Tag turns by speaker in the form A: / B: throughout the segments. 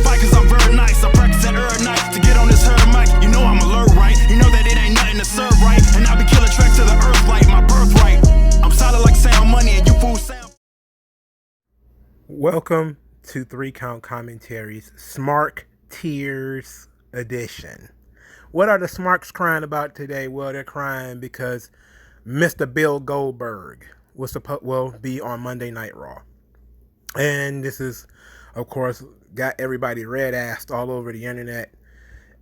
A: fight cause I'm very nice. I practice it every night to get on this herd mic. You know I'm alert, right? You know that it ain't nothing to serve, right? And I be killing tracks to the earth like my birthright. I'm solid like sound money and you fools sound.
B: Welcome to 3 Count Commentaries Smark Tears Edition. What are the Smarks crying about today? Well, they're crying because Mr. Bill Goldberg will be on Monday Night Raw. And this is, of course, got everybody red-assed all over the internet.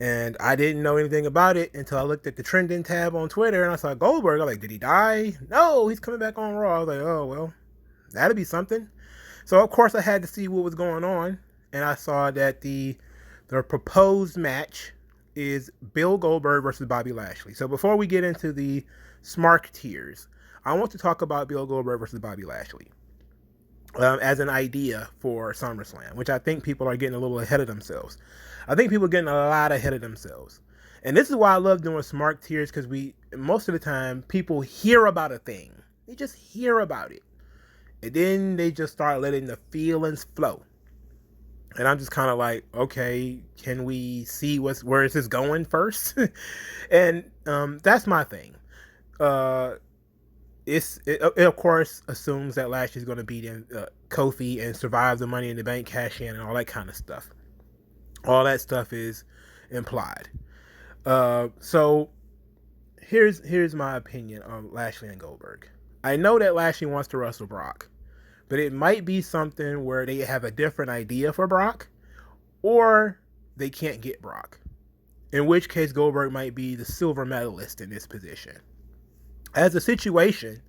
B: And I didn't know anything about it until I looked at the trending tab on Twitter and I saw Goldberg. I'm like, did he die? No, he's coming back on Raw. I was like, oh, well, that'll be something. So, of course, I had to see what was going on. And I saw that the proposed match is Bill Goldberg versus Bobby Lashley. So before we get into the Smark Tears, I want to talk about Bill Goldberg versus Bobby Lashley as an idea for SummerSlam, which I think people are getting a little ahead of themselves. I think people are getting a lot ahead of themselves. And this is why I love doing Smark Tears, because most of the time people hear about a thing. They just hear about it. And then they just start letting the feelings flow. And I'm just kind of like, okay, can we see where is this going first? And that's my thing. It of course assumes that Lashley's going to beat Kofi and survive the Money in the Bank cash in and all that kind of stuff. All that stuff is implied. So here's my opinion on Lashley and Goldberg. I know that Lashley wants to wrestle Brock, but it might be something where they have a different idea for Brock, or they can't get Brock. In which case, Goldberg might be the silver medalist in this position. As a situation,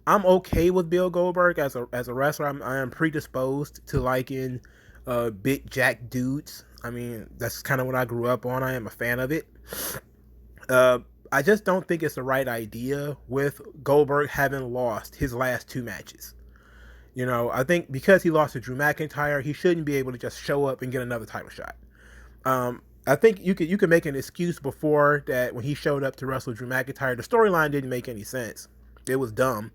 B: I'm okay with Bill Goldberg as a wrestler. I am predisposed to liking big jack dudes. I mean, that's kind of what I grew up on. I am a fan of it. I just don't think it's the right idea with Goldberg having lost his last 2 matches. You know, I think because he lost to Drew McIntyre, he shouldn't be able to just show up and get another title shot. I think you could make an excuse before that when he showed up to wrestle Drew McIntyre. The storyline didn't make any sense. It was dumb.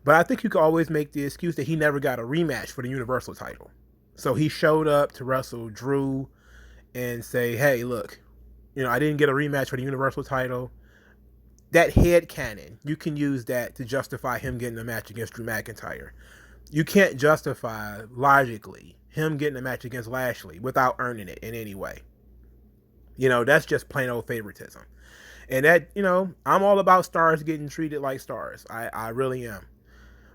B: But I think you could always make the excuse that he never got a rematch for the Universal title. So he showed up to wrestle Drew and say, hey, look, you know, I didn't get a rematch for the Universal title. That headcanon, you can use that to justify him getting a match against Drew McIntyre. You can't justify, logically, him getting a match against Lashley without earning it in any way. You know, that's just plain old favoritism. And that, you know, I'm all about stars getting treated like stars. I really am.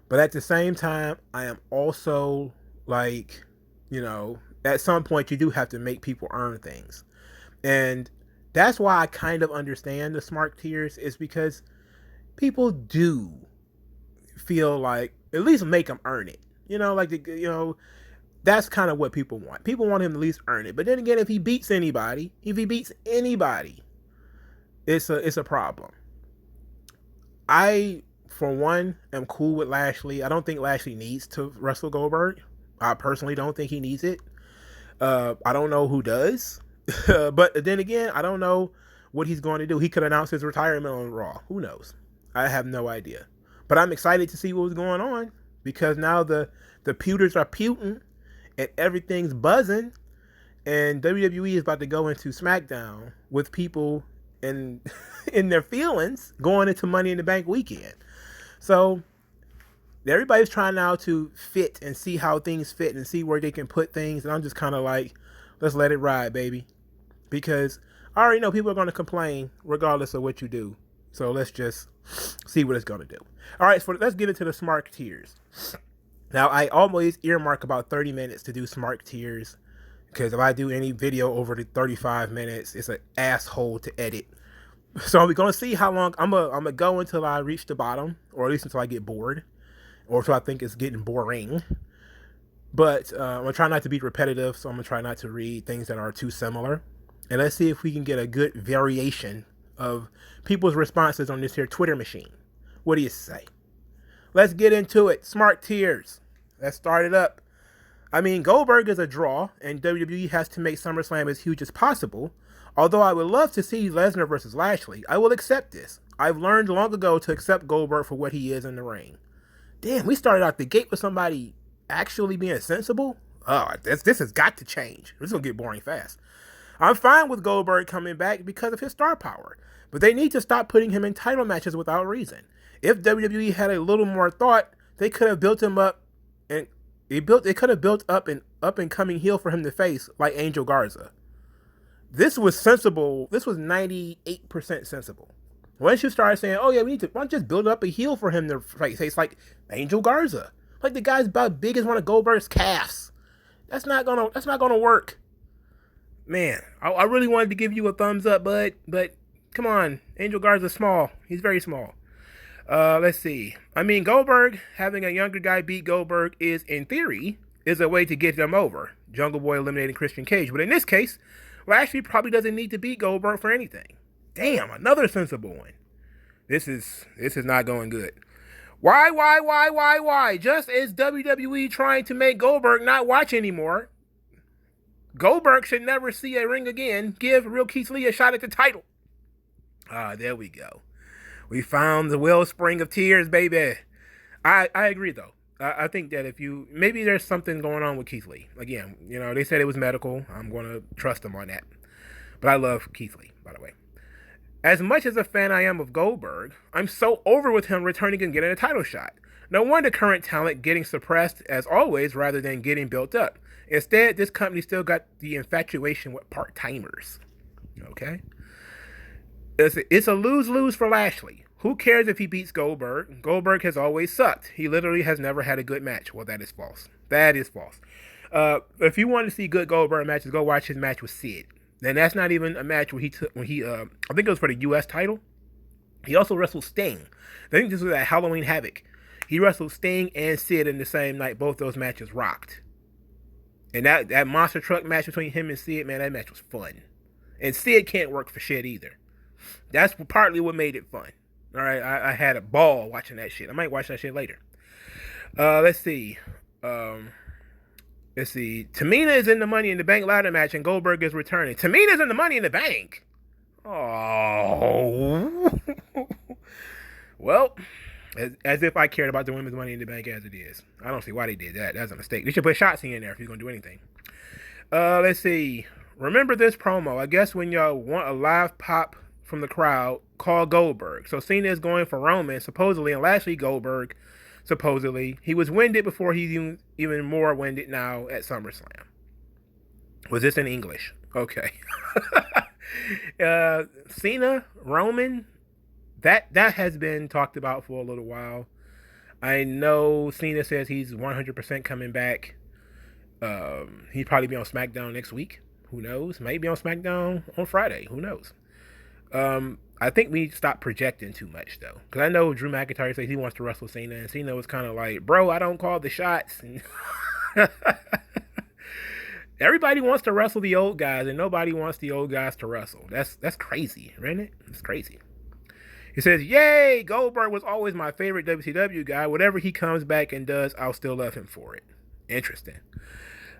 B: But at the same time, I am also like, you know, at some point you do have to make people earn things. And that's why I kind of understand the Smark Tears, is because people do feel like, at least make him earn it. You know, like, you know, that's kind of what people want. People want him to at least earn it. But then again, if he beats anybody, it's a problem. I, for one, am cool with Lashley. I don't think Lashley needs to wrestle Goldberg. I personally don't think he needs it. I don't know who does. But then again, I don't know what he's going to do. He could announce his retirement on Raw. Who knows? I have no idea. But I'm excited to see what's going on, because now the pewters are puting and everything's buzzing, and WWE is about to go into SmackDown with people in their feelings going into Money in the Bank weekend. So everybody's trying now to fit and see how things fit and see where they can put things. And I'm just kind of like, let's let it ride, baby. Because I already know people are going to complain regardless of what you do. So let's just see what it's going to do. All right, so let's get into the Smark Tears. Now, I always earmark about 30 minutes to do Smark Tears, because if I do any video over the 35 minutes, it's an asshole to edit. So we're going to see how long. I'm going to go until I reach the bottom, or at least until I get bored, or until I think it's getting boring. But I'm going to try not to be repetitive, so I'm going to try not to read things that are too similar. And let's see if we can get a good variation of people's responses on this here Twitter machine. What do you say? Let's get into it. Smark Tears. Let's start it up. I mean, Goldberg is a draw, and WWE has to make SummerSlam as huge as possible. Although I would love to see Lesnar versus Lashley, I will accept this. I've learned long ago to accept Goldberg for what he is in the ring. Damn, we started out the gate with somebody actually being sensible. This has got to change. This is gonna get boring fast. I'm fine with Goldberg coming back because of his star power, but they need to stop putting him in title matches without reason. If WWE had a little more thought, they could have built him up, and they could have built up an up and coming heel for him to face, like Angel Garza. This was sensible. This was 98% sensible. Once you start saying, "Oh yeah, why don't just build up a heel for him to face," it's like Angel Garza, like the guy's about big as one of Goldberg's calves. That's not gonna work. Man, I really wanted to give you a thumbs up, bud, but come on, Angel Garza's small. He's very small. Let's see. I mean, Goldberg having a younger guy beat Goldberg in theory, a way to get them over. Jungle Boy eliminating Christian Cage, but in this case, Lashley probably doesn't need to beat Goldberg for anything. Damn, another sensible one. This is not going good. Why? Just as WWE trying to make Goldberg not watch anymore, Goldberg should never see a ring again. Give Real Keith Lee a shot at the title. There we go. We found the wellspring of tears, baby. I agree, though. I think that maybe there's something going on with Keith Lee. Again, they said it was medical. I'm going to trust them on that. But I love Keith Lee, by the way. As much as a fan I am of Goldberg, I'm so over with him returning and getting a title shot. No wonder current talent getting suppressed as always rather than getting built up. Instead, this company still got the infatuation with part-timers. Okay? It's a lose-lose for Lashley. Who cares if he beats Goldberg? Goldberg has always sucked. He literally has never had a good match. Well, that is false. That is false. If you want to see good Goldberg matches, go watch his match with Sid. And that's not even a match where I think it was for the U.S. title. He also wrestled Sting. I think this was at Halloween Havoc. He wrestled Sting and Sid in the same night. Both those matches rocked. And that monster truck match between him and Sid, man, that match was fun. And Sid can't work for shit either. That's partly what made it fun. All right, I had a ball watching that shit. I might watch that shit later. Let's see. Tamina is in the Money in the Bank ladder match, and Goldberg is returning. Tamina's in the Money in the Bank. Oh. Well, as if I cared about the women's Money in the Bank as it is. I don't see why they did that. That's a mistake. They should put Shotzi in there if you're going to do anything. Let's see. Remember this promo. I guess when y'all want a live pop from the crowd, call Goldberg. So Cena is going for Roman, supposedly, and Lashley Goldberg, supposedly. He was winded before he's even more winded now at SummerSlam. Was this in English? Okay. Cena, Roman, that has been talked about for a little while. I know Cena says he's 100% coming back. He'd probably be on SmackDown next week. Who knows? Maybe on SmackDown on Friday. Who knows? I think we need to stop projecting too much, though. Because I know Drew McIntyre says he wants to wrestle Cena, and Cena was kind of like, bro, I don't call the shots. And everybody wants to wrestle the old guys, and nobody wants the old guys to wrestle. That's crazy, isn't it? It's crazy. He says, yay, Goldberg was always my favorite WCW guy. Whatever he comes back and does, I'll still love him for it. Interesting.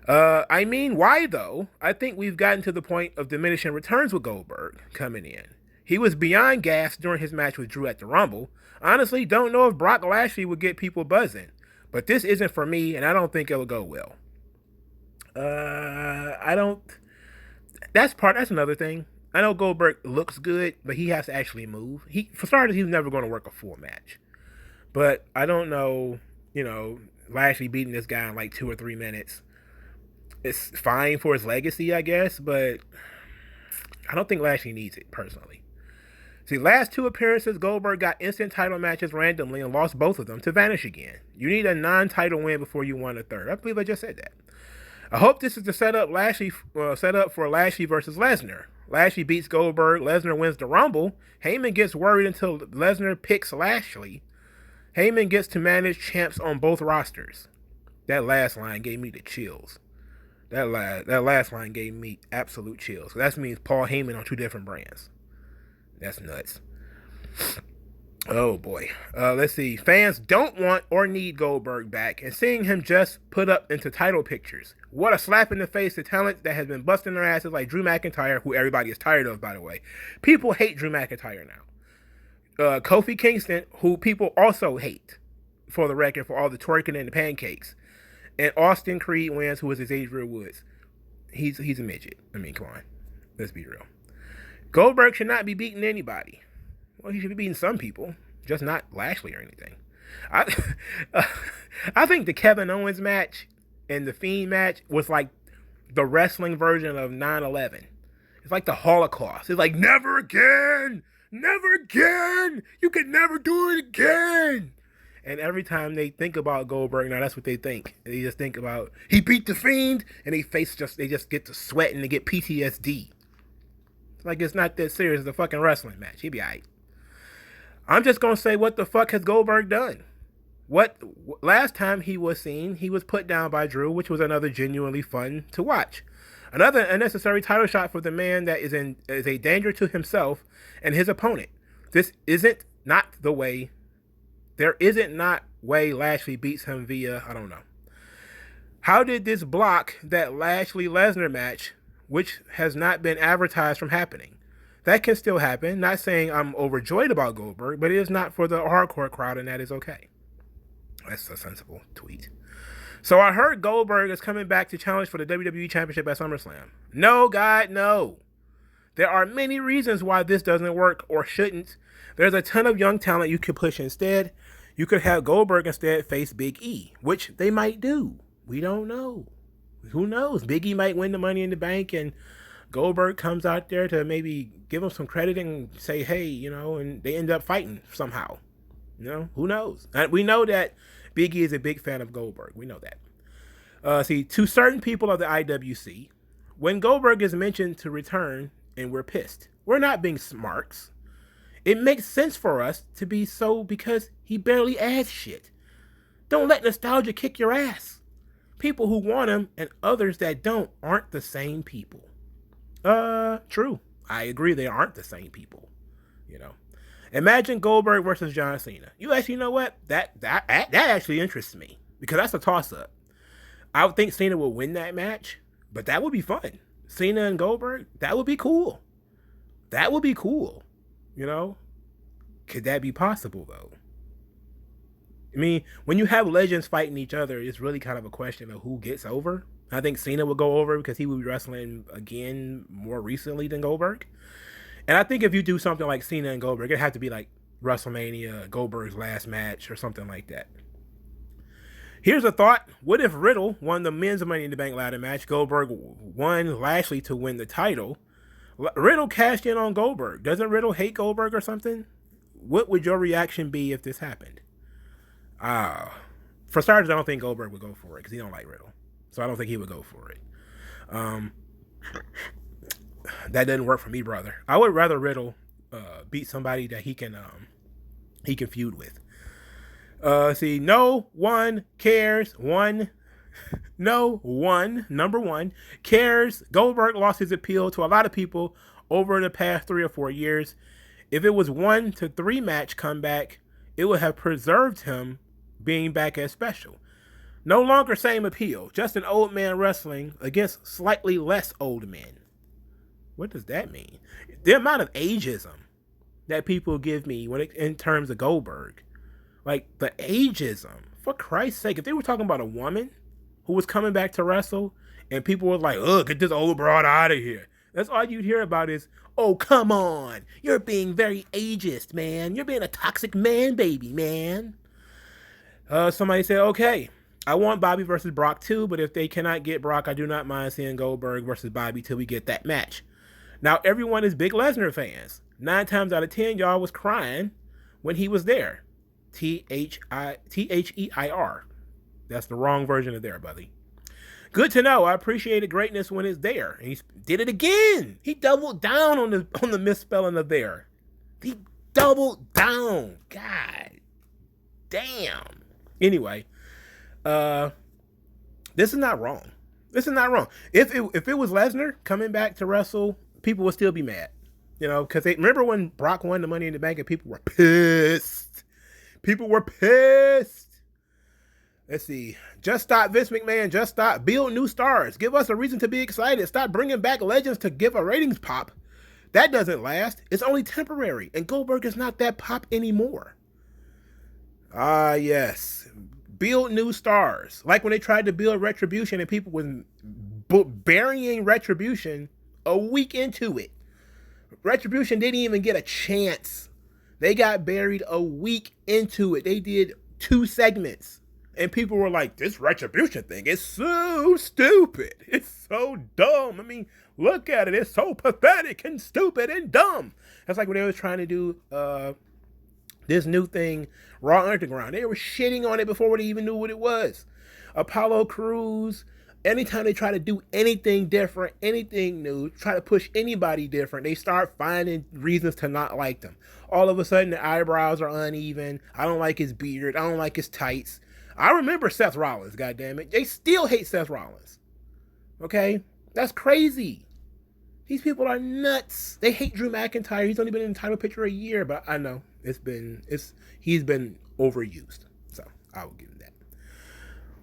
B: I mean, why, though? I think we've gotten to the point of diminishing returns with Goldberg coming in. He was beyond gas during his match with Drew at the Rumble. Honestly, don't know if Brock Lashley would get people buzzing. But this isn't for me, and I don't think it'll go well. That's another thing. I know Goldberg looks good, but he has to actually move. For starters, he's never going to work a full match. But I don't know, Lashley beating this guy in like 2 or 3 minutes. It's fine for his legacy, I guess, but I don't think Lashley needs it, personally. See, last 2 appearances, Goldberg got instant title matches randomly and lost both of them to vanish again. You need a non-title win before you won a third. I believe I just said that. I hope this is the setup for Lashley versus Lesnar. Lashley beats Goldberg, Lesnar wins the Rumble. Heyman gets worried until Lesnar picks Lashley. Heyman gets to manage champs on both rosters. That last line gave me the chills. That last line gave me absolute chills. So that means Paul Heyman on 2 different brands. That's nuts. Oh boy. Let's see. Fans don't want or need Goldberg back, and seeing him just put up into title pictures. What a slap in the face to talent that has been busting their asses like Drew McIntyre, who everybody is tired of, by the way. People hate Drew McIntyre now. Kofi Kingston, who people also hate, for the record, for all the twerking and the pancakes. And Austin Creed wins, who is Xavier Woods. He's a midget. I mean, come on. Let's be real. Goldberg should not be beating anybody. Well, he should be beating some people, just not Lashley or anything. I think the Kevin Owens match and the Fiend match was like the wrestling version of 9/11. It's like the Holocaust. It's like, never again! Never again! You can never do it again! And every time they think about Goldberg, now that's what they think. They just think about, he beat the Fiend, and they just get to sweat and they get PTSD. It's like, it's not that serious. It's a fucking wrestling match. He'll be alright. I'm just gonna say, what the fuck has Goldberg done? Last time he was seen, he was put down by Drew, which was another genuinely fun to watch. Another unnecessary title shot for the man that is a danger to himself and his opponent. There isn't not way Lashley beats him via, I don't know. How did this block that Lashley Lesnar match, which has not been advertised, from happening? That can still happen. Not saying I'm overjoyed about Goldberg, but it is not for the hardcore crowd, and that is okay. That's a sensible tweet. So I heard Goldberg is coming back to challenge for the WWE Championship at SummerSlam. No, God, no. There are many reasons why this doesn't work or shouldn't. There's a ton of young talent you could push instead. You could have Goldberg instead face Big E, which they might do. We don't know. Who knows? Big E might win the Money in the Bank, and Goldberg comes out there to maybe give him some credit and say, hey, and they end up fighting somehow. Who knows? And we know that Big E is a big fan of Goldberg. We know that. To certain people of the IWC, when Goldberg is mentioned to return and we're pissed, we're not being smarks. It makes sense for us to be so because he barely adds shit. Don't let nostalgia kick your ass. People who want him and others that don't aren't the same people. True. I agree, they aren't the same people. Imagine Goldberg versus John Cena. You actually know what? That actually interests me because that's a toss-up. I would think Cena will win that match, but that would be fun. Cena and Goldberg, that would be cool. That would be cool. Could that be possible though? I mean, when you have legends fighting each other, it's really kind of a question of who gets over. I think Cena would go over because he would be wrestling again more recently than Goldberg. And I think if you do something like Cena and Goldberg, it'd have to be like WrestleMania, Goldberg's last match or something like that. Here's a thought. What if Riddle won the men's Money in the Bank ladder match? Goldberg won Lashley to win the title. Riddle cashed in on Goldberg. Doesn't Riddle hate Goldberg or something? What would your reaction be if this happened? For starters, I don't think Goldberg would go for it because he don't like Riddle. So I don't think he would go for it. That doesn't work for me, brother. I would rather Riddle beat somebody that he can feud with. No one cares. Number one cares. Goldberg lost his appeal to a lot of people over the past 3 or 4 years. If it was 1 to 3 match comeback, it would have preserved him being back as special. No longer same appeal, just an old man wrestling against slightly less old men. What does that mean? The amount of ageism that people give me in terms of Goldberg. Like, the ageism. For Christ's sake, if they were talking about a woman who was coming back to wrestle and people were like, ugh, get this old broad out of here. That's all you'd hear about is, oh, come on. You're being very ageist, man. You're being a toxic man, baby, man. Somebody said, okay, I want Bobby versus Brock too, but if they cannot get Brock, I do not mind seeing Goldberg versus Bobby till we get that match. Now, everyone is big Lesnar fans. 9 times out of 10, y'all was crying when he was there. Their. That's the wrong version of there, buddy. Good to know. I appreciated greatness when it's there. And he did it again. He doubled down on the misspelling of there. He doubled down. God damn. Anyway, this is not wrong. This is not wrong. If it was Lesnar coming back to wrestle, people would still be mad. Because remember when Brock won the Money in the Bank and people were pissed. People were pissed. Let's see. Just stop, Vince McMahon. Just stop. Build new stars. Give us a reason to be excited. Stop bringing back legends to give a ratings pop. That doesn't last. It's only temporary. And Goldberg is not that pop anymore. Yes. build new stars. Like when they tried to build Retribution and people was burying Retribution a week into it. Retribution didn't even get a chance. They got buried a week into it. They did 2 segments. And people were like, this Retribution thing is so stupid. It's so dumb. I mean, look at it. It's so pathetic and stupid and dumb. That's like when they was trying to do this new thing, Raw Underground. They were shitting on it before they even knew what it was. Apollo Crews, anytime they try to do anything different, anything new, try to push anybody different, they start finding reasons to not like them. All of a sudden, the eyebrows are uneven. I don't like his beard. I don't like his tights. I remember Seth Rollins, goddammit. They still hate Seth Rollins. Okay? That's crazy. These people are nuts. They hate Drew McIntyre. He's only been in the title picture a year, but I know he's been overused. So I will give him that.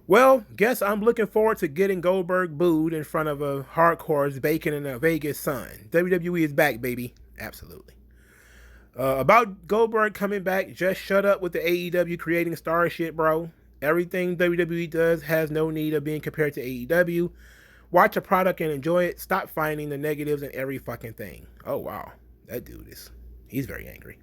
B: Well, guess I'm looking forward to getting Goldberg booed in front of a hardcore's bacon in a Vegas sun. WWE is back, baby. Absolutely. About Goldberg coming back, just shut up with the AEW creating star shit, bro. Everything WWE does has no need of being compared to AEW. Watch a product and enjoy it. Stop finding the negatives in every fucking thing. Oh, wow. That dude he's very angry.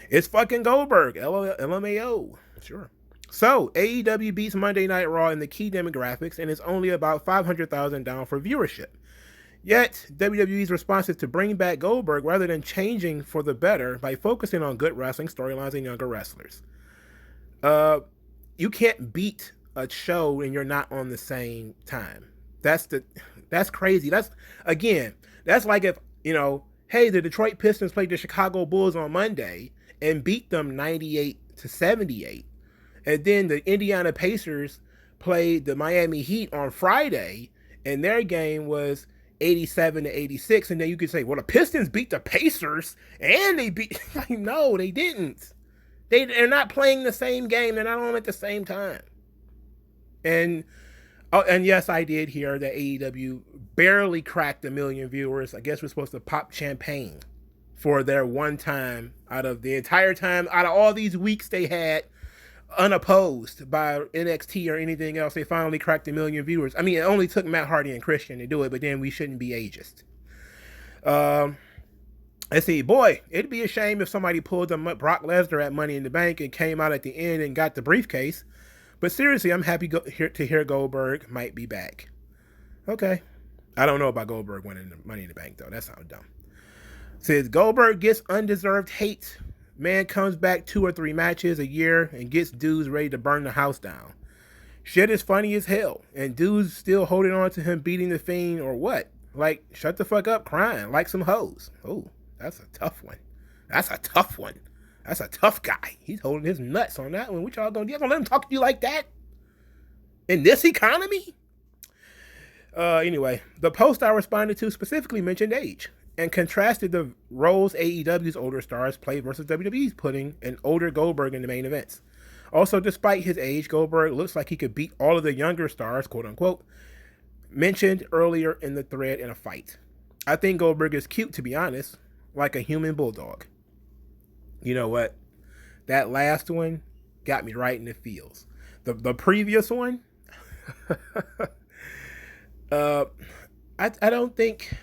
B: It's fucking Goldberg. LMAO. Sure. So, AEW beats Monday Night Raw in the key demographics and is only about 500,000 down for viewership. Yet, WWE's response is to bring back Goldberg rather than changing for the better by focusing on good wrestling storylines and younger wrestlers. You can't beat a show and you're not on the same time. That's crazy. That's like if, hey, the Detroit Pistons played the Chicago Bulls on Monday and beat them 98-78. And then the Indiana Pacers played the Miami Heat on Friday and their game was 87-86. And then you could say, well, the Pistons beat the Pacers and they beat, like, no, they didn't. They're not playing the same game. They're not on at the same time. And yes, I did hear that AEW barely cracked 1 million viewers. I guess we're supposed to pop champagne for their one time out of the entire time, out of all these weeks they had unopposed by NXT or anything else. They finally cracked 1 million viewers. I mean, it only took Matt Hardy and Christian to do it, but then we shouldn't be ageist. Let's see, boy, it'd be a shame if somebody pulled Brock Lesnar at Money in the Bank and came out at the end and got the briefcase. But seriously, I'm happy to hear Goldberg might be back. Okay. I don't know about Goldberg winning the Money in the Bank, though. That sounds dumb. Says, Goldberg gets undeserved hate. Man comes back 2 or 3 matches a year and gets dudes ready to burn the house down. Shit is funny as hell. And dudes still holding on to him beating the Fiend or what? Like, shut the fuck up crying like some hoes. Oh, that's a tough one. That's a tough one. That's a tough guy. He's holding his nuts on that one. What y'all gonna do? Y'all gonna let him talk to you like that? In this economy? Anyway, the post I responded to specifically mentioned age and contrasted the roles AEW's older stars play versus WWE's, putting an older Goldberg in the main events. Also, despite his age, Goldberg looks like he could beat all of the younger stars, quote unquote, mentioned earlier in the thread in a fight. I think Goldberg is cute, to be honest, like a human bulldog. You know what? That last one got me right in the feels. The previous one, I don't think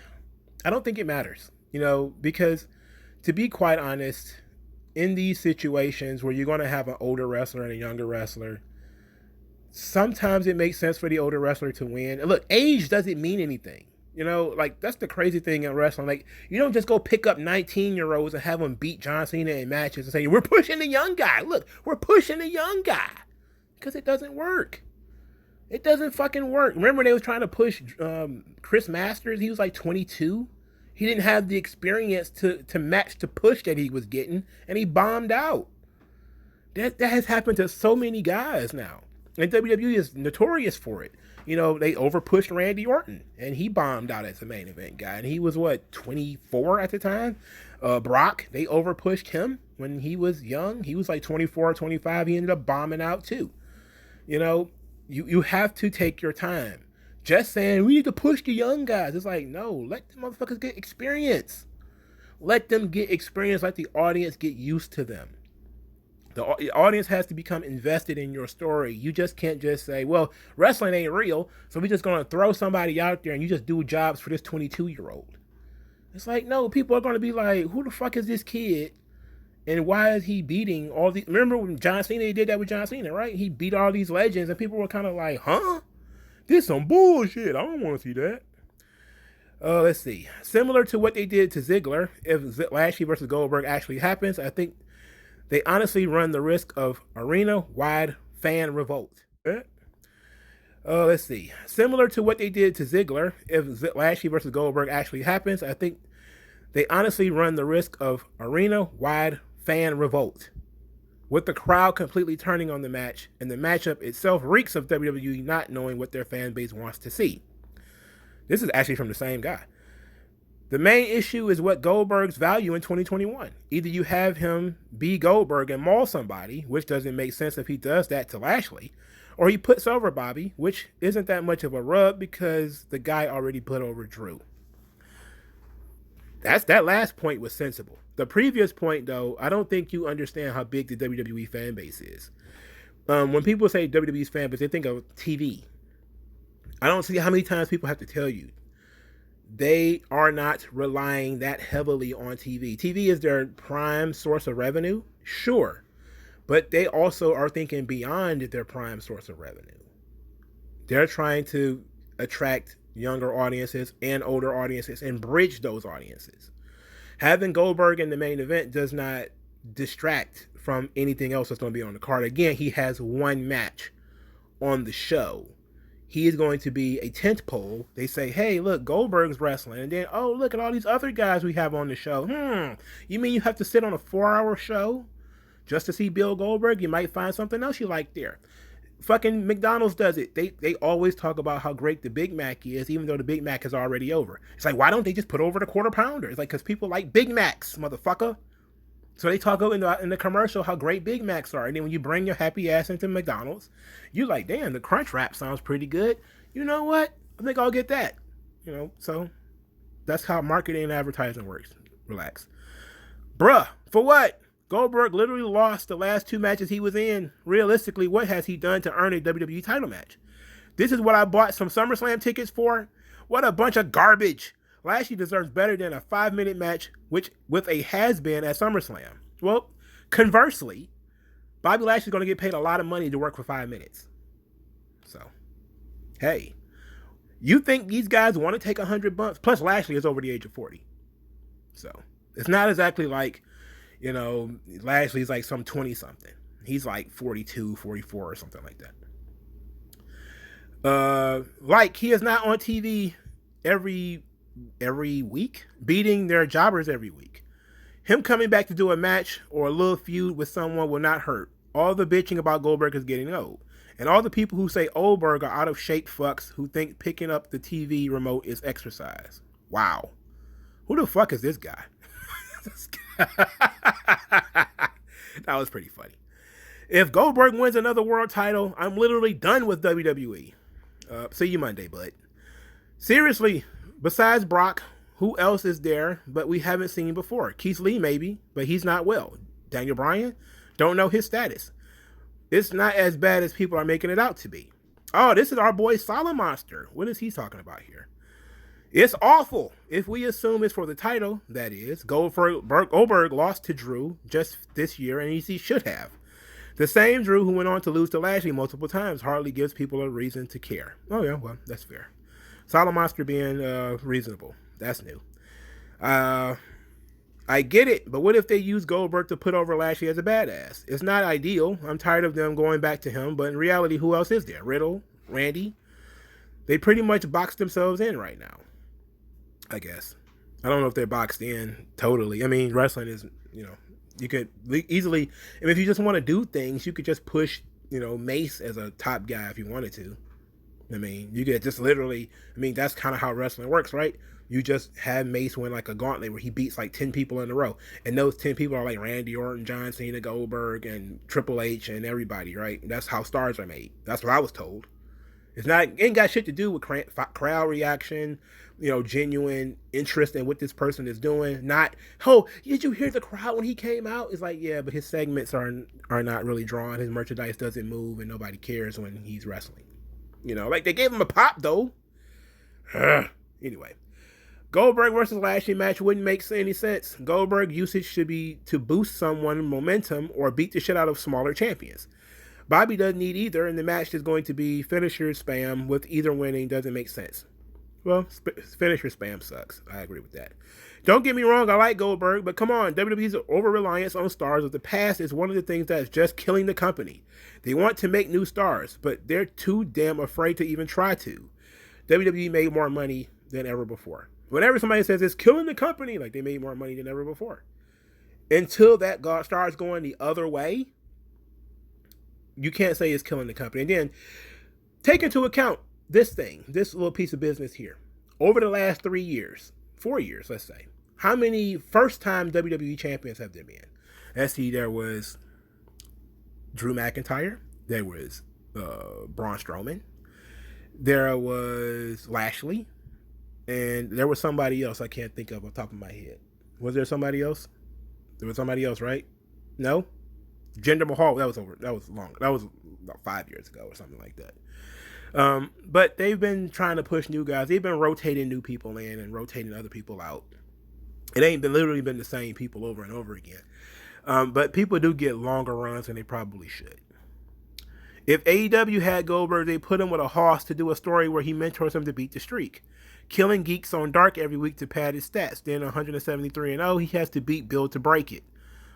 B: it matters, because to be quite honest, in these situations where you're going to have an older wrestler and a younger wrestler, sometimes it makes sense for the older wrestler to win. And look, age doesn't mean anything. Like, that's the crazy thing in wrestling. Like, you don't just go pick up 19-year-olds and have them beat John Cena in matches and say, we're pushing the young guy. Look, we're pushing the young guy. Because it doesn't work. It doesn't fucking work. Remember they was trying to push Chris Masters? He was like 22. He didn't have the experience to match the push that he was getting, and he bombed out. That has happened to so many guys now. And WWE is notorious for it. They overpushed Randy Orton, and he bombed out as a main event guy. And he was, 24 at the time? Brock, they overpushed him when he was young. He was like 24 or 25. He ended up bombing out too. You have to take your time. Just saying, we need to push the young guys. It's like, no, let the motherfuckers get experience. Let them get experience. Let the audience get used to them. The audience has to become invested in your story. You just can't just say, well, wrestling ain't real, so we're just going to throw somebody out there and you just do jobs for this 22-year-old. It's like, no, people are going to be like, who the fuck is this kid? And why is he beating all these? Remember when John Cena, he did that with John Cena, right? He beat all these legends and people were kind of like, huh? This some bullshit. I don't want to see that. Let's see. Similar to what they did to Ziggler, if Lashley versus Goldberg actually happens, I think they honestly run the risk of arena-wide fan revolt. Let's see. Similar to what they did to Ziggler, if Lashley versus Goldberg actually happens, I think they honestly run the risk of arena-wide fan revolt, with the crowd completely turning on the match, and the matchup itself reeks of WWE not knowing what their fan base wants to see. This is actually from the same guy. The main issue is what Goldberg's value in 2021. Either you have him be Goldberg and maul somebody, which doesn't make sense if he does that to Lashley, or he puts over Bobby, which isn't that much of a rub because the guy already put over Drew. That last point was sensible. The previous point, though, I don't think you understand how big the WWE fan base is. When people say WWE's fan base, they think of TV. I don't see how many times people have to tell you. They are not relying that heavily on TV. TV is their prime source of revenue, sure. But they also are thinking beyond their prime source of revenue. They're trying to attract younger audiences and older audiences and bridge those audiences. Having Goldberg in the main event does not distract from anything else that's going to be on the card. Again, he has one match on the show. He is going to be a tent pole. They say, hey, look, Goldberg's wrestling. And then, oh, look at all these other guys we have on the show. You mean you have to sit on a 4-hour show just to see Bill Goldberg? You might find something else you like there. Fucking McDonald's does it. They always talk about how great the Big Mac is, even though the Big Mac is already over. It's like, why don't they just put over the Quarter Pounder? It's like, because people like Big Macs, motherfucker. So they talk in the commercial how great Big Macs are. And then when you bring your happy ass into McDonald's, you're like, damn, the Crunch Wrap sounds pretty good. You know what? I think I'll get that. So that's how marketing and advertising works. Relax. Bruh, for what? Goldberg literally lost the last 2 matches he was in. Realistically, what has he done to earn a WWE title match? This is what I bought some SummerSlam tickets for? What a bunch of garbage. Lashley deserves better than a 5-minute match with a has-been at SummerSlam. Well, conversely, Bobby Lashley's going to get paid a lot of money to work for 5 minutes. So, hey, you think these guys want to take 100 bumps? Plus, Lashley is over the age of 40. So, it's not exactly like, Lashley's like some 20-something. He's like 42, 44 or something like that. Like, he is not on TV every week, beating their jobbers every week. Him coming back to do a match or a little feud with someone will not hurt. All the bitching about Goldberg is getting old. And all the people who say Goldberg are out of shape fucks who think picking up the TV remote is exercise. Wow. Who the fuck is this guy? That was pretty funny. If Goldberg wins another world title, I'm literally done with WWE. See you Monday, bud. Seriously, besides Brock, who else is there but we haven't seen before? Keith Lee maybe, but he's not well. Daniel Bryan? Don't know his status. It's not as bad as people are making it out to be. Oh, this is our boy Solid Monster. What is he talking about here? It's awful. If we assume it's for the title, that is. Goldberg lost to Drew just this year, and he should have. The same Drew who went on to lose to Lashley multiple times hardly gives people a reason to care. Oh, yeah, well, that's fair. Solid Monster being reasonable. That's new. I get it, but what if they use Goldberg to put over Lashley as a badass? It's not ideal. I'm tired of them going back to him, but in reality, who else is there? Riddle? Randy? They pretty much boxed themselves in right now, I guess. I don't know if they're boxed in totally. I mean, wrestling is, you could easily, and if you just want to do things, you could just push, Mace as a top guy if you wanted to. I mean, you could just literally, that's kind of how wrestling works, right? You just have Mace win like a gauntlet where he beats like 10 people in a row. And those 10 people are like Randy Orton, John Cena, Goldberg, and Triple H and everybody, right? That's how stars are made. That's what I was told. It ain't got shit to do with crowd reaction, genuine interest in what this person is doing. Not, oh, did you hear the crowd when he came out? It's like, yeah, but his segments are not really drawn. His merchandise doesn't move, and nobody cares when he's wrestling. Like they gave him a pop though. Anyway, Goldberg versus Lashley match wouldn't make any sense. Goldberg usage should be to boost someone momentum or beat the shit out of smaller champions. Bobby doesn't need either, and the match is going to be finisher spam with either winning. Doesn't make sense. Well, finisher spam sucks. I agree with that. Don't get me wrong, I like Goldberg, but come on, WWE's over-reliance on stars of the past is one of the things that's just killing the company. They want to make new stars, but they're too damn afraid to even try to. WWE made more money than ever before. Whenever somebody says it's killing the company, like they made more money than ever before. Until that starts going the other way, you can't say it's killing the company. And then take into account this little piece of business here. Over the last 4 years, let's say, how many first-time WWE champions have there been? Let's see, there was Drew McIntyre. There was Braun Strowman. There was Lashley. And there was somebody else I can't think of off the top of my head. Was there somebody else? There was somebody else, right? No? Jinder Mahal, that was long. That was about 5 years ago or something like that. But they've been trying to push new guys. They've been rotating new people in and rotating other people out. It ain't literally been the same people over and over again. But people do get longer runs than they probably should. If AEW had Goldberg, they put him with a hoss to do a story where he mentors him to beat the streak. Killing Geeks on Dark every week to pad his stats. Then 173-0, he has to beat Bill to break it.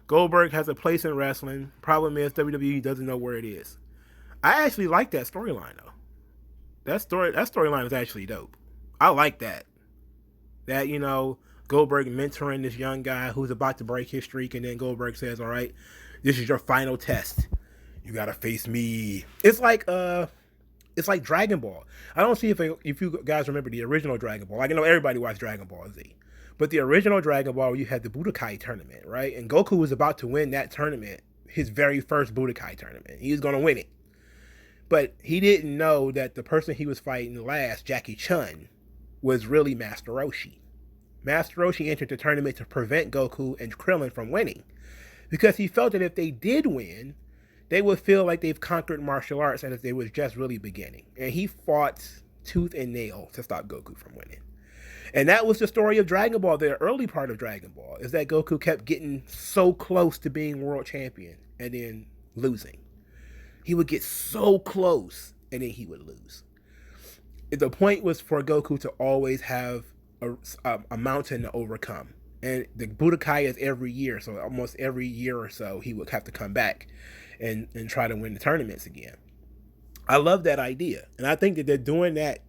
B: Goldberg has a place in wrestling. Problem is WWE doesn't know where it is. I actually like that storyline though. That storyline is actually dope. I like that. That, Goldberg mentoring this young guy who's about to break his streak, and then Goldberg says, all right, this is your final test. You gotta face me. It's like Dragon Ball. I don't see if you guys remember the original Dragon Ball. I know everybody watched Dragon Ball Z. But the original Dragon Ball, you had the Budokai tournament, right? And Goku was about to win that tournament, his very first Budokai tournament. He was going to win it. But he didn't know that the person he was fighting last, Jackie Chun, was really Master Roshi. Master Roshi entered the tournament to prevent Goku and Krillin from winning. Because he felt that if they did win, they would feel like they've conquered martial arts and if they was just really beginning. And he fought tooth and nail to stop Goku from winning. And that was the story of Dragon Ball. The early part of Dragon Ball is that Goku kept getting so close to being world champion and then losing. He would get so close and then he would lose. The point was for Goku to always have a mountain to overcome. And the Budokai is every year. So almost every year or so, he would have to come back and try to win the tournaments again. I love that idea. And I think that they're doing that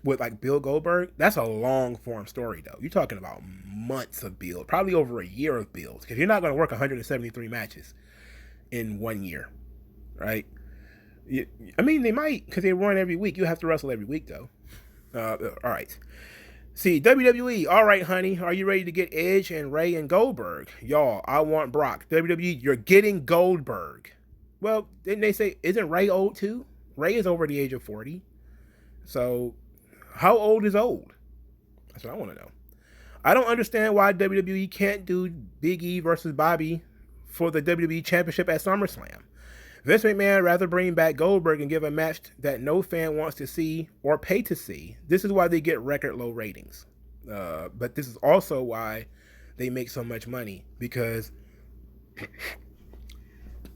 B: with like Bill Goldberg. That's a long form story though. You're talking about months of build, probably over a year of build, because you're not going to work 173 matches in 1 year, right? I mean, they might, because they run every week. You have to wrestle every week though. All right. See, WWE, all right, honey, are you ready to get Edge and Ray and Goldberg? Y'all, I want Brock. WWE, you're getting Goldberg. Well, didn't they say, isn't Ray old too? Ray is over the age of 40. So, how old is old? That's what I want to know. I don't understand why WWE can't do Big E versus Bobby for the WWE Championship at SummerSlam. Vince McMahon rather bring back Goldberg and give a match that no fan wants to see or pay to see. This is why they get record low ratings. But this is also why they make so much money, because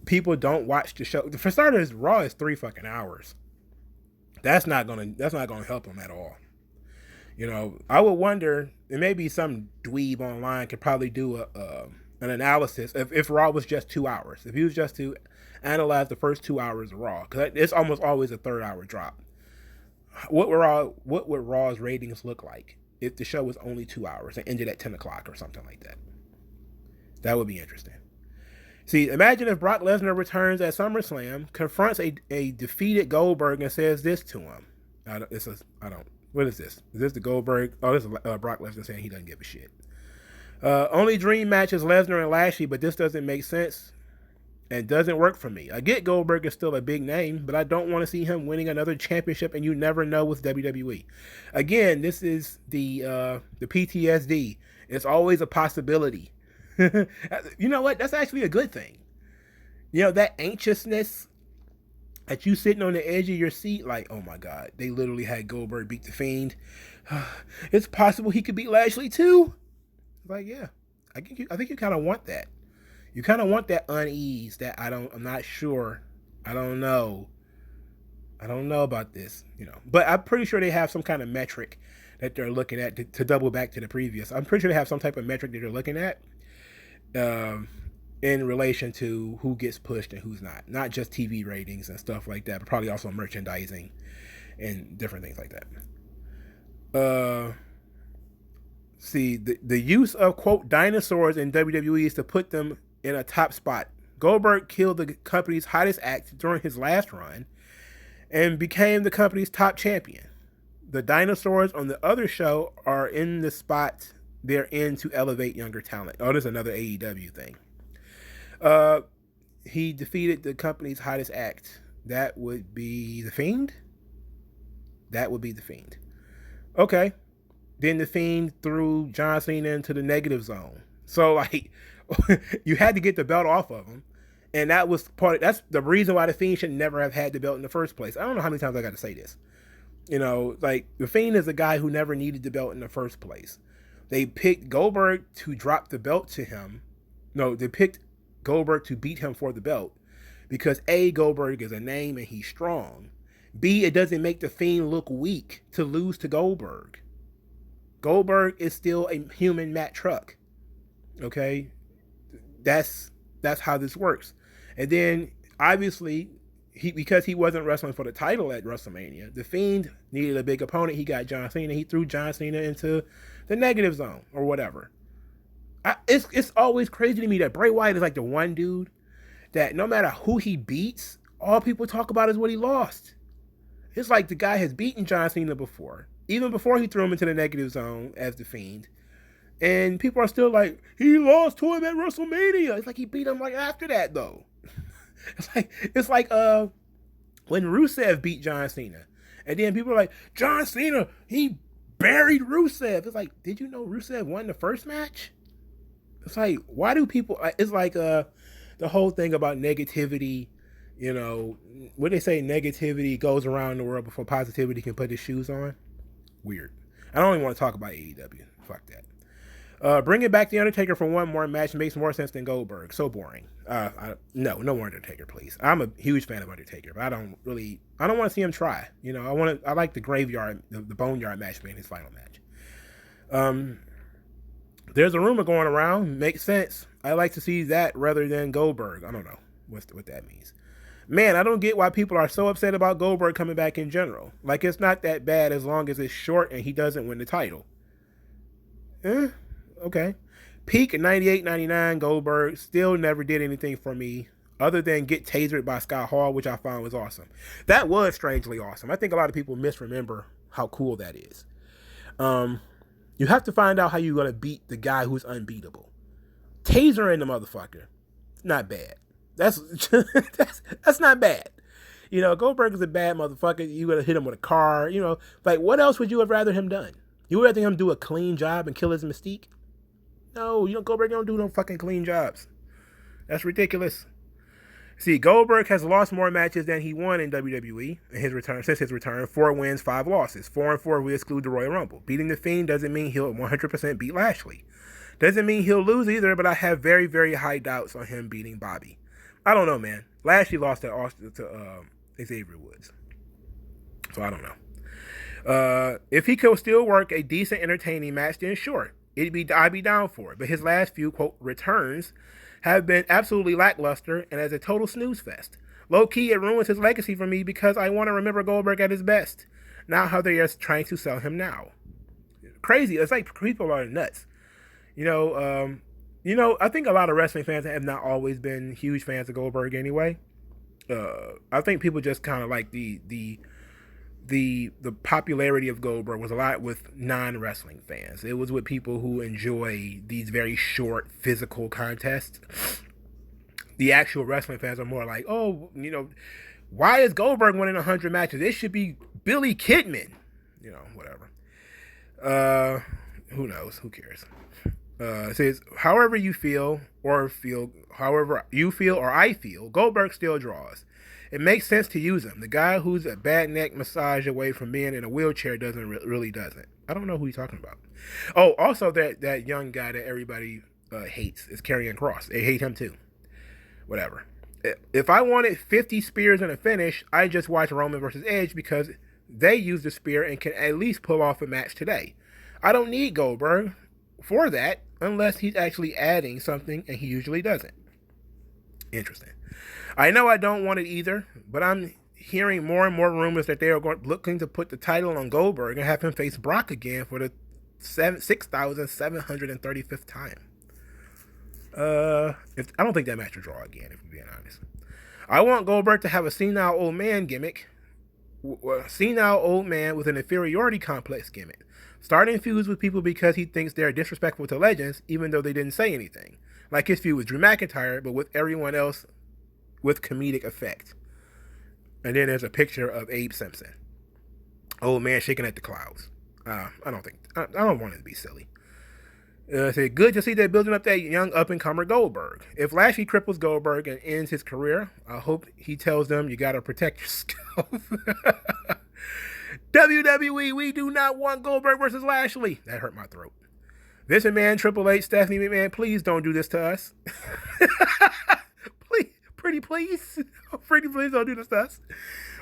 B: people don't watch the show. For starters, Raw is 3 fucking hours. That's not gonna help them at all. I would wonder, and maybe some dweeb online could probably do an analysis if Raw was just 2 hours. If he was just to analyze the first 2 hours of Raw, because it's almost always a 3rd hour drop. What would Raw's ratings look like if the show was only 2 hours and ended at 10 o'clock or something like that? That would be interesting. See, imagine if Brock Lesnar returns at SummerSlam, confronts a defeated Goldberg and says this to him. What is this? Is this the Goldberg? Oh, this is Brock Lesnar saying he doesn't give a shit. Only dream match is Lesnar and Lashley, but this doesn't make sense. and doesn't work for me. I get Goldberg is still a big name, but I don't want to see him winning another championship, and you never know with WWE. Again, this is the PTSD. It's always a possibility. You know what? That's actually a good thing. You know, that anxiousness at you sitting on the edge of your seat, like, oh my God, they literally had Goldberg beat The Fiend. It's possible he could beat Lashley too. Like, yeah, I think you kind of want that. You kind of want that unease that I'm not sure. I don't know about this, you know. But I'm pretty sure they have some kind of metric that they're looking at to double back to the previous. I'm pretty sure they have some type of metric that they're looking at in relation to who gets pushed and who's not. Not just TV ratings and stuff like that, but probably also merchandising and different things like that. See, the use of, quote, dinosaurs in WWE is to put them in a top spot. Goldberg killed the company's hottest act during his last run and became the company's top champion. The dinosaurs on the other show are in the spot they're in to elevate younger talent. Oh, there's another AEW thing. He defeated the company's hottest act. That would be The Fiend? That would be The Fiend. Okay. Then The Fiend threw John Cena into the negative zone. So, like, you had to get the belt off of him. And that's the reason why The Fiend should never have had the belt in the first place. I don't know how many times I got to say this. You know, like, The Fiend is a guy who never needed the belt in the first place. They picked Goldberg to drop the belt to him. No, they picked Goldberg to beat him for the belt because A, Goldberg is a name and he's strong. B, it doesn't make The Fiend look weak to lose to Goldberg. Goldberg is still a human Matt Truck. Okay? That's how this works. And then, obviously, because he wasn't wrestling for the title at WrestleMania, The Fiend needed a big opponent. He got John Cena. He threw John Cena into the negative zone or whatever. It's always crazy to me that Bray Wyatt is like the one dude that no matter who he beats, all people talk about is what he lost. It's like the guy has beaten John Cena before, even before he threw him into the negative zone as The Fiend. And people are still like, he lost to him at WrestleMania. It's like he beat him like after that though. It's like when Rusev beat John Cena. And then people are like, John Cena, he buried Rusev. It's like, did you know Rusev won the first match? It's like, why do people, it's like the whole thing about negativity, you know, what they say, negativity goes around the world before positivity can put his shoes on. Weird. I don't even want to talk about AEW. Fuck that. Bringing back The Undertaker for one more match makes more sense than Goldberg. So boring. No more Undertaker, please. I'm a huge fan of Undertaker, but I don't want to see him try. You know, I like the graveyard, the boneyard match being his final match. There's a rumor going around. Makes sense. I like to see that rather than Goldberg. I don't know what that means. Man, I don't get why people are so upset about Goldberg coming back in general. Like, it's not that bad as long as it's short and he doesn't win the title. Okay. Peak 98-99 Goldberg still never did anything for me other than get tasered by Scott Hall, which I found was awesome. That was strangely awesome. I think a lot of people misremember how cool that is. You have to find out how you're going to beat the guy who's unbeatable. Tasering the motherfucker. Not bad. That's not bad. You know, Goldberg is a bad motherfucker. You got to hit him with a car. You know, like, what else would you have rather him done? You would rather him do a clean job and kill his mystique? No, Goldberg don't do no fucking clean jobs. That's ridiculous. See, Goldberg has lost more matches than he won in WWE since his return. 4 wins, 5 losses. 4-4 if we exclude the Royal Rumble. Beating The Fiend doesn't mean he'll 100% beat Lashley. Doesn't mean he'll lose either, but I have very, very high doubts on him beating Bobby. I don't know, man. Lashley lost to Xavier Woods. So I don't know. If he could still work a decent, entertaining match, then sure. I'd be down for it. But his last few, quote, returns have been absolutely lackluster and as a total snooze fest. Low key, it ruins his legacy for me because I want to remember Goldberg at his best. Not how they are trying to sell him now. Crazy. It's like people are nuts. You know, I think a lot of wrestling fans have not always been huge fans of Goldberg anyway. I think people just kind of like the popularity of Goldberg was a lot with non-wrestling fans. It was with people who enjoy these very short physical contests. The actual wrestling fans are more like, oh, why is Goldberg winning 100 matches? It should be Billy Kidman. Whatever. Who knows? Who cares? It says, however you feel, however you feel or I feel, Goldberg still draws. It makes sense to use him. The guy who's a bad neck massage away from being in a wheelchair really doesn't. I don't know who he's talking about. Oh, also that young guy that everybody hates is Karrion Kross. They hate him too. Whatever. If I wanted 50 spears in a finish, I just watch Roman versus Edge because they use the spear and can at least pull off a match today. I don't need Goldberg for that unless he's actually adding something, and he usually doesn't. Interesting. I know I don't want it either, but I'm hearing more and more rumors that they are looking to put the title on Goldberg and have him face Brock again for the 6,735th time. I don't think that match will draw again, if we're being honest. I want Goldberg to have a senile old man gimmick. Senile old man with an inferiority complex gimmick. Starting feuds with people because he thinks they're disrespectful to legends, even though they didn't say anything. Like his feud with Drew McIntyre, but with everyone else with comedic effect. And then there's a picture of Abe Simpson. Old man shaking at the clouds. I don't want it to be silly. Say, good to see they're building up that young up-and-comer Goldberg. If Lashley cripples Goldberg and ends his career, I hope he tells them you gotta protect yourself. WWE, we do not want Goldberg versus Lashley. That hurt my throat. Vince McMahon, Triple H, Stephanie McMahon, please don't do this to us. Pretty please don't do this to us.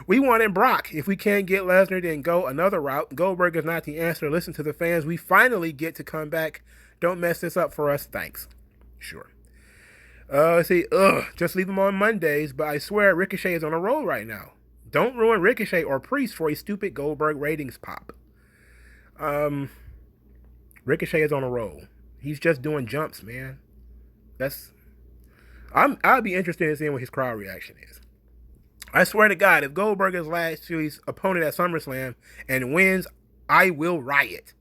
B: We wanted Brock. If we can't get Lesnar, then go another route. Goldberg is not the answer. Listen to the fans. We finally get to come back. Don't mess this up for us. Thanks. Sure. Just leave him on Mondays, but I swear Ricochet is on a roll right now. Don't ruin Ricochet or Priest for a stupid Goldberg ratings pop. Ricochet is on a roll. He's just doing jumps, man. I'd be interested in seeing what his crowd reaction is. I swear to God, if Goldberg is Lashley's opponent at SummerSlam and wins, I will riot.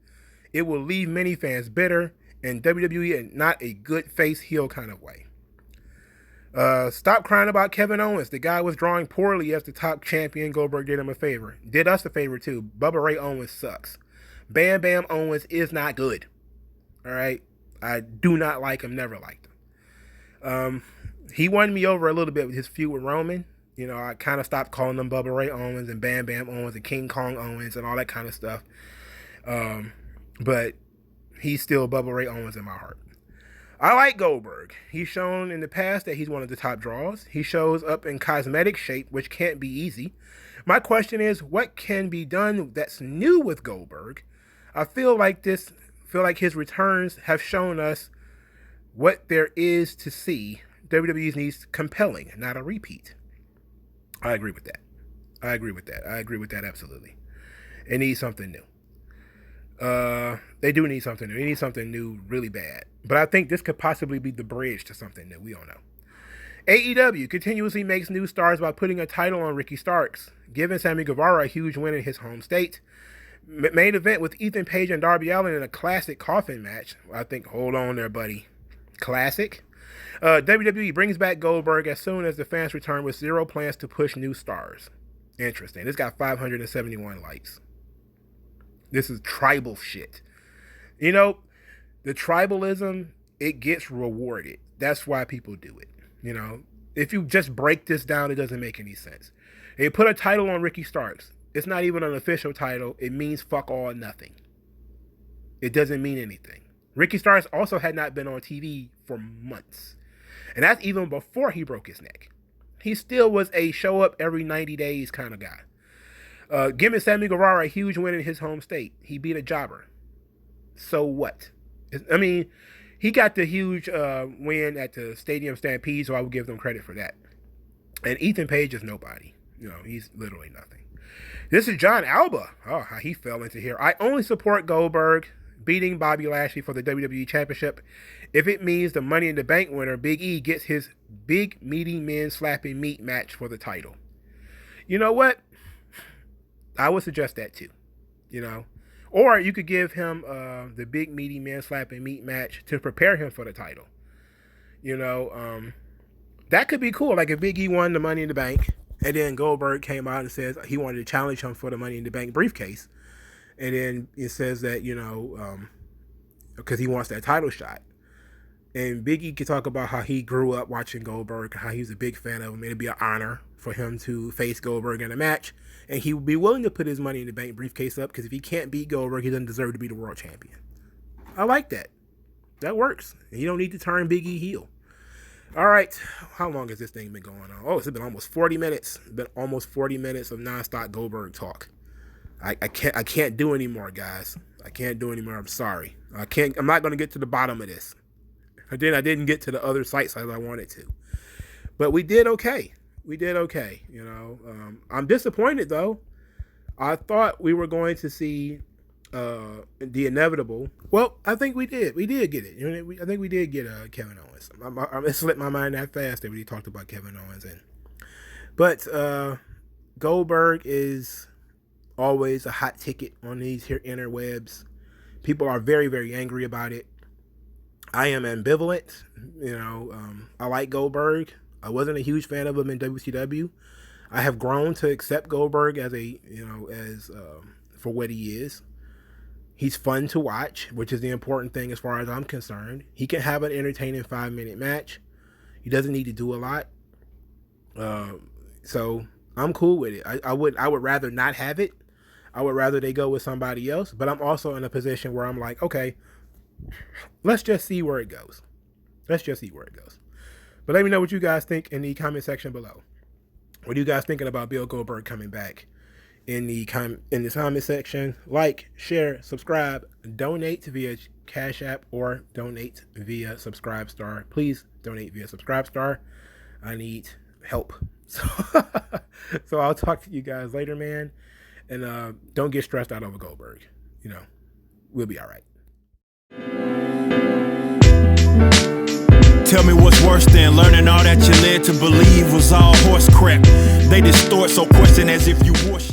B: It will leave many fans bitter and WWE in not a good face heel kind of way. Stop crying about Kevin Owens. The guy was drawing poorly as the top champion. Goldberg did him a favor. Did us a favor too. Bubba Ray Owens sucks. Bam Bam Owens is not good. All right? I do not like him. Never liked him. He won me over a little bit with his feud with Roman. I kind of stopped calling them Bubba Ray Owens and Bam Bam Owens and King Kong Owens and all that kind of stuff. But he's still Bubba Ray Owens in my heart. I like Goldberg. He's shown in the past that he's one of the top draws. He shows up in cosmetic shape, which can't be easy. My question is, what can be done that's new with Goldberg? I feel like his returns have shown us what there is to see. WWE needs compelling, not a repeat. I agree with that. I agree with that absolutely. It needs something new. They do need something new. They need something new really bad. But I think this could possibly be the bridge to something new. We don't know. AEW continuously makes new stars by putting a title on Ricky Starks, giving Sammy Guevara a huge win in his home state. Main event with Ethan Page and Darby Allin in a classic coffin match. I think, hold on there, buddy. Classic. WWE brings back Goldberg as soon as the fans return with zero plans to push new stars. Interesting. This got 571 likes. This is tribal shit. The tribalism, it gets rewarded. That's why people do it. If you just break this down, it doesn't make any sense. They put a title on Ricky Starks. It's not even an official title. It means fuck all nothing. It doesn't mean anything. Ricky Starks also had not been on TV for months. And that's even before he broke his neck. He still was a show up every 90 days kind of guy. Giving Sammy Guevara a huge win in his home state. He beat a jobber. So what? He got the huge win at the Stadium Stampede, so I would give them credit for that. And Ethan Page is nobody. He's literally nothing. This is John Alba. Oh, how he fell into here. I only support Goldberg beating Bobby Lashley for the WWE Championship if it means the Money in the Bank winner, Big E, gets his big meaty men slapping meat match for the title. You know what? I would suggest that too. Or you could give him the big meaty men slapping meat match to prepare him for the title. That could be cool. Like if Big E won the Money in the Bank, and then Goldberg came out and says he wanted to challenge him for the Money in the Bank briefcase, and then it says that because he wants that title shot. And Big E could talk about how he grew up watching Goldberg, how he was a big fan of him. It'd be an honor for him to face Goldberg in a match, and he would be willing to put his Money in the Bank briefcase up because if he can't beat Goldberg, he doesn't deserve to be the world champion. I like that. That works. You don't need to turn Big E heel. All right, how long has this thing been going on? Oh, it's been almost 40 minutes. It's been almost 40 minutes of nonstop Goldberg talk. I can't do anymore, guys. I can't do anymore. I'm sorry. I'm not going to get to the bottom of this. I didn't get to the other sites as I wanted to. But we did okay. I'm disappointed, though. I thought we were going to see the inevitable. Well, I think we did. We did get it. I think we did get Kevin Owens. It slipped my mind that fast that we talked about Kevin Owens. But Goldberg is always a hot ticket on these here interwebs. People are very, very angry about it. I am ambivalent. I like Goldberg. I wasn't a huge fan of him in WCW. I have grown to accept Goldberg as for what he is. He's fun to watch, which is the important thing as far as I'm concerned. He can have an entertaining 5-minute match. He doesn't need to do a lot. So I'm cool with it. I would rather not have it. I would rather they go with somebody else. But I'm also in a position where I'm like, okay, let's just see where it goes. But let me know what you guys think in the comment section below. What are you guys thinking about Bill Goldberg coming back? In the comment section, like, share, subscribe, donate via Cash App or donate via Subscribe Star. Please donate via Subscribe Star. I need help. So I'll talk to you guys later, man. And don't get stressed out over Goldberg. We'll be all right.
A: Tell me what's worse than learning all that you led to believe was all horse crap. They distort, so question as if you worship.